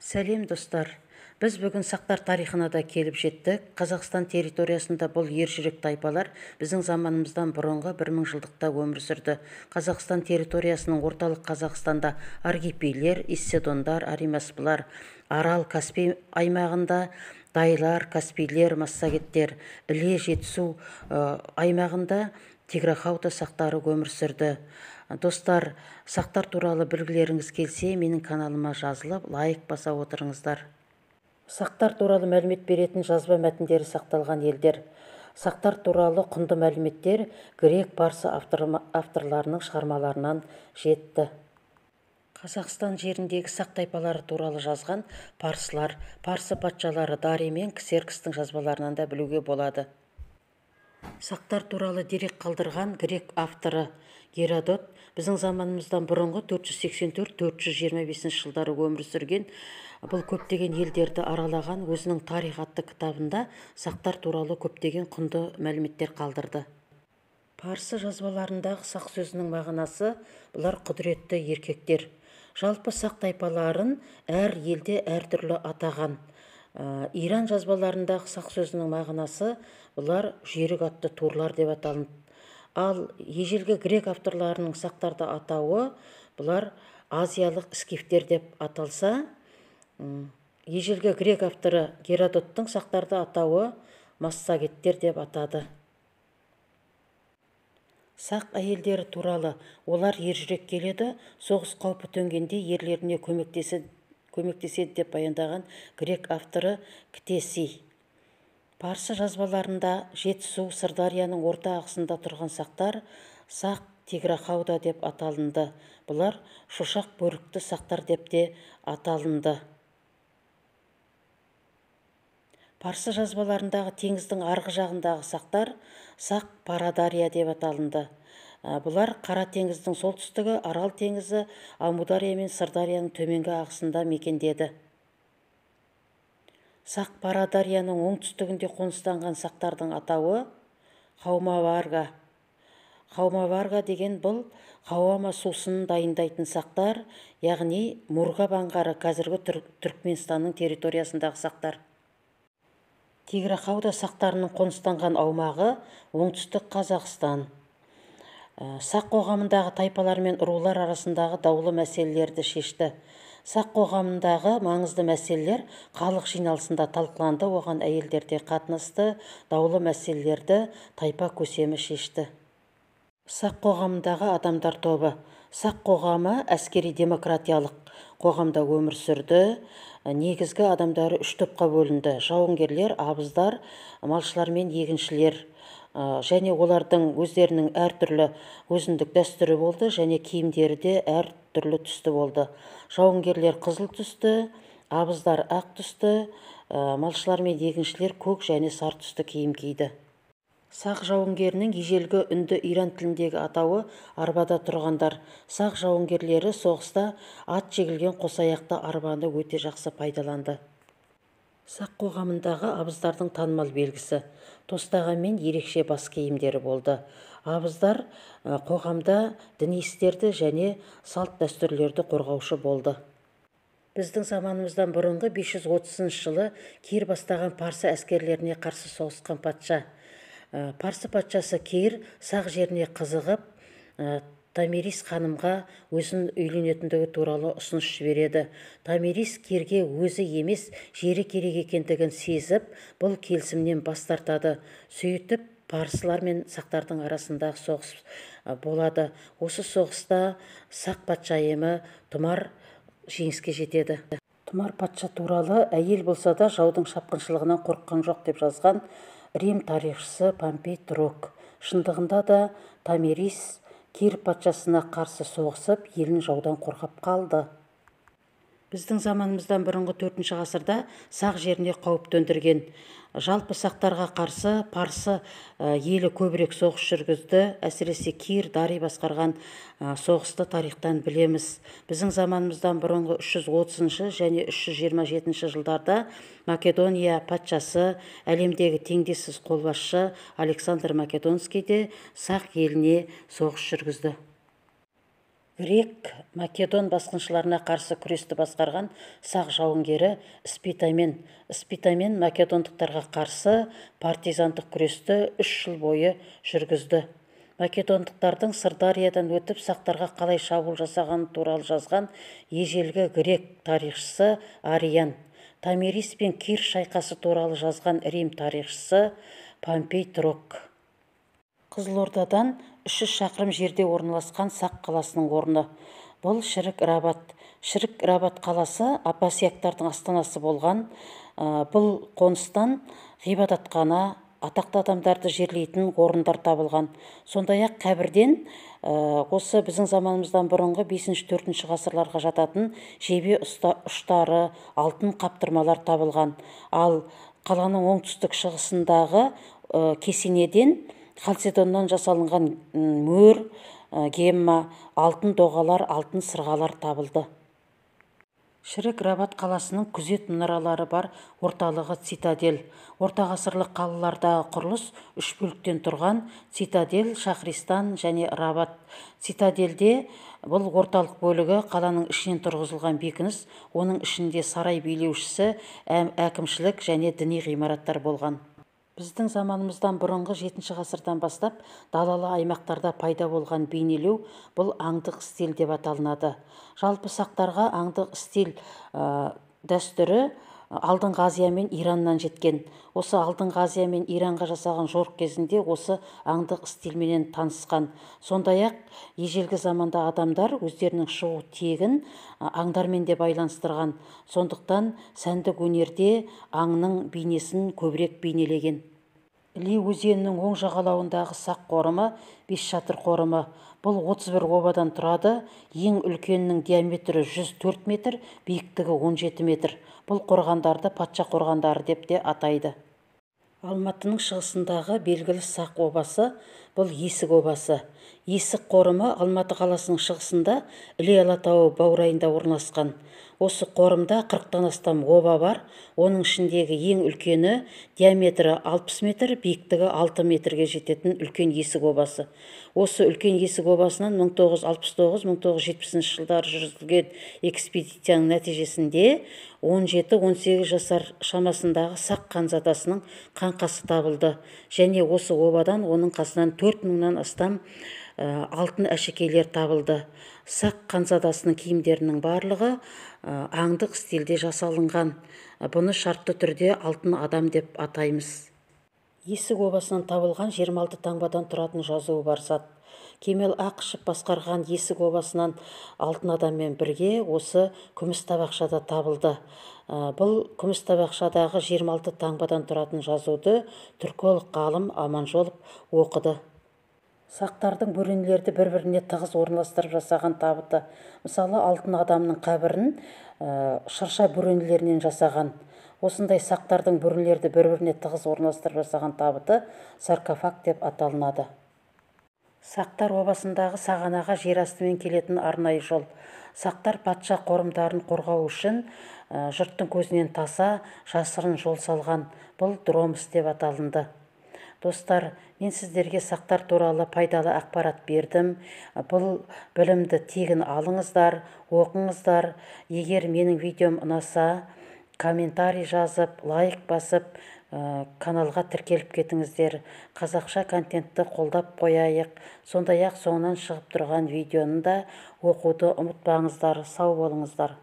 Сәлем достар. Біз бүгін сақтар тарихына да келіп жеттік. Қазақстан территориясында бұл ержүрек тайпалар біздің заманымыздан бұрынғы 1000 жылдықта өмір сүрді. Қазақстан территориясының орталық Қазақстанда аргипелер, исседондар, аримаспылар, Арал, Каспий аймағында дайлар, каспийлер, массагеттер, Іле, Жетісу аймағында тиграхауда сақтары өмір сүрді. Достар, сақтар туралы білгілеріңіз келсе, менің каналыма жазылып, лайк баса отырыңыздар. Сақтар туралы мәлімет беретін жазба мәтіндері сақталған елдер. Сақтар туралы құнды мәліметтер грек, парсы авторларының шығармаларынан жетті. Қазақстан жеріндегі сақ тайпалары туралы жазған парсылар, парсы патшалары Дарий мен Ксеркстің жазбаларынан да білуге болады. Сақтар туралы дерек қалдырған грек авторы Геродот біздің заманымыздан бұрынғы 484-425 жылдары өмір сүрген. Бұл көптеген елдерді аралаған өзінің тарих атты кітабында сақтар туралы көптеген құнды мәліметтер қалдырды. Парсы жазбаларындағы сақ сөзінің мағынасы бұлар құдіретті еркектер. Жалпы сақ тайпаларын әр елде әртүрлі атаған. Иран жазбаларындағы сақ сөзінің мағынасы бұлар жүйрік атты турлар деп аталынды. Ал ежелгі грек авторларының сақтарды атауы бұлар азиялық скифтер деп аталса, ежелгі грек авторы Геродоттың сақтарды атауы массагеттер деп атады. Сақ әйелдері туралы: олар ержүрек келеді, соғыс қаупі төнгенде ерлеріне көмектеседі деп баяндаған грек авторы Ктесий. Парсы жазбаларында Жетісу, Сырдарияның орта ағысында тұрған сақтар сақ тиграхауда деп аталынды. Бұлар шошақ бөрікті сақтар деп те аталынды. Парсы жазбаларындағы теңіздің арғы жағындағы сақтар сақ Парадария деп аталынды. Бұлар Қара теңіздің солтүстігі, Арал теңізі, Амудария мен Сырдарияның төменгі ағысында мекендеді. Сақ Парадарияның оңтүстігінде қоныстанған сақтардың атауы Хаумаварга. Хаумаварга деген бұл Хауама сусынын дайындайтын сақтар, яғни Мурғаб аңғары қазіргі Түркменстанның территориясындағы сақтар. Тиграхауда сақтарының қоныстанған аумағы оңтүстік Қазақстан. Сақ қоғамындағы тайпалар мен рулар арасындағы даулы мәселелерді шешті. Сақ қоғамындағы маңызды мәселелер халық жиналысында талқыланды, оған әйелдер де қатынасты, даулы мәселелерді тайпа көсемі шешті. Сақ қоғамындағы адамдар тобы. Сақ қоғамы әскери демократиялық қоғамда өмір сүрді. Негізгі адамдары 3 топқа бөлінді: жауынгерлер, абыздар, малшылар мен егіншілер. Және олардың өздерінің әртүрлі өзіндік дәстүрі болды, және киімдері де әртүрлі түсті болды. Жауынгерлер қызыл түсті, абыздар ақ түсті, малшылар мен егіншілер көк және сары түсті киім киді. Сақ жауынгерінің ежелгі үнді Иран тіліндегі атауы арбада тұрғандар. Сақ жауынгерлері соғыста ат жегілген қосаяқты арбаны өте жақсы пайдаланды. Сақ қоғамындағы абыздардың танымал белгісі тостаған мен ерекше бас киімдері болды. Абыздар қоғамда діни істерді және салт дәстүрлерді қорғаушы болды. Біздің заманымыздан бұрынғы 530 жылы Кир бастаған парсы әскерлеріне қарсы соғысқан патша. Парсы патшасы Кир сақ жеріне қызығып, Томирис ханымға өзін үйленетіндігі туралы ұсыныс жібереді. Томирис Кирге өзі емес, жері керек екендігін сезіп, бұл келісімнен бас тартады. Сөйтіп, парсылар мен сақтардың арасындағы соғыс болады. Осы соғыста сақ патшайымы Тұмар жеңіске жетеді. Тұмар патша туралы әйел болса да жаудың шапқыншылығынан қорыққан жоқ деп жазған Рим тарихшысы Помпей Трок. Шындығында да Томирис Кир патшасына қарсы соғысып, елін жаудан қорғап қалды. Біздің заманымыздан бұрынғы 4-ші ғасырда сақ жеріне қауіп төндірген. Жалпы сақтарға қарсы парсы елі көбірек соғыс жүргізді. Әсіресе Кир, Дарий басқарған соғысты тарихтан білеміз. Біздің заманымыздан бұрынғы 330 және 327 жылдарда Македония патшасы, әлемдегі теңдессіз қолбасшы Александр Македонский де сақ еліне соғыс жүргізді. Грек Македон басқыншыларына қарсы күресті басқарған сақ жауынгері Спитамен македондықтарға қарсы партизандық күресті 3 жыл бойы жүргізді. Македондықтардың Сырдариядан өтіп сақтарға қалай шабуыл жасағаны туралы жазған ежелгі грек тарихшысы Ариан, Томирис пен Кир шайқасы туралы жазған Рим тарихшысы Помпей Трок. Қызылордадан 300 шақырым жерде орналасқан Сақ қаласының орны. Бұл Шірік Рабат қаласы Аббасияктардың астанасы болған. Бұл қоныстан ғибадатхана, атақты адамдарды жерлейтін орындар табылған. Сондай-ақ қабірден осы біздің заманымыздан бұрынғы 5-4 ғасырларға жататын жебе ұштары, алтын қаптырмалар табылған. Ал қаланың оңтүстік шығысындағы кесенеден халцедоннан жасалынған мөр, гемма, алтын доғалар, алтын сырғалар табылды. Шірік Рабат қаласының күзет мұнаралары бар орталығы цитадель. Ортағасырлық қалалардағы құрылыс 3 бөліктен тұрған: цитадель, Шахристан және Рабат. Цитадельде бұл орталық бөлігі қаланың ішінен тұрғызылған бекініс, оның ішінде сарай билеушісі, әкімшілік және діни ғимараттар болған. Біздің заманымыздан бұрынғы 7 ғасырдан бастап далалы аймақтарда пайда болған бейнелеу бұл аңдық стиль деп аталынады. Жалпы сақтарға аңдық стиль дәстүрі алдыңғы Азия мен Ираннан жеткен. Осы алдыңғы Азия мен Иранға жасаған жорық кезінде осы аңдық стильменен танысқан. Сондай-ақ ежелгі заманда адамдар өздерінің шығу тегін аңдармен де байланыстырған. Сондықтан сәндік өнерде аңның бейнесін көбірек бейнелеген. Іле өзенінің оң жағалауындағы Сақ қорымы Бесшатыр қорымы. Бұл 31 обадан тұрады. Ең үлкенінің диаметрі 104 метр, биіктігі 17 метр. Бұл қорғандарды патша қорғандары деп те атайды. Алматының шығысындағы белгілі Сақ обасы бұл Есік обасы. Есік қорымы Алматы қаласының шығысында Іле Алатауы баурайында орналасқан. Осы қорымда 40-тан астам оба бар. Оның ішіндегі ең үлкені диаметрі 60 метр, биіктігі 6 метрге жететін үлкен Есік обасы. Осы үлкен Есік обасынан 1969-1970 жылдары жүргізілген экспедицияның нәтижесінде 17-18 жасар шамасындағы Сақ ханзадасының қаңқасы табылды. Және осы обадан оның қасынан 4000-нан астам алтын әшекейлер табылды. Сақ ханзадасының киімдерінің барлығы аңдық стильде жасалынған. Бұны шартты түрде алтын адам деп атаймыз. Есік обасынан табылған 26 таңбадан тұратын жазуы бар зат. Кемел Ақышев басқарған Есік обасынан алтын адаммен бірге осы күміс табақшада табылды. Бұл күміс табақшадағы 26 таңбадан тұратын жазуды түрколог ғалым Аманжолов оқыды. Сақтардың бөренелерді бір-біріне тығыз орналастырып жасаған табыты. Мысалы, алтын адамның қабірін шырша бөренелерінен жасаған. Осындай сақтардың бөренелерді бір-біріне тығыз орналастырып жасаған табыты саркофаг деп аталынады. Сақтар обасындағы сағанаға жер астымен келетін арнайы жол. Сақтар патша қорымдарын қорғау үшін жұрттың көзінен таса, жасырын жол салған. Бұл дромыс деп аталынды. Достар, мен сіздерге сақтар туралы пайдалы ақпарат бердім. Бұл білімді тегін алыңыздар, оқыңыздар. Егер менің видеом ұнаса, комментарий жазып, лайк басып, каналға тіркеліп кетіңіздер. Қазақша контентті қолдап қояйық. Сондай-ақ соңынан шығып тұрған видеоны да оқуды ұмытпаңыздар. Сау болыңыздар.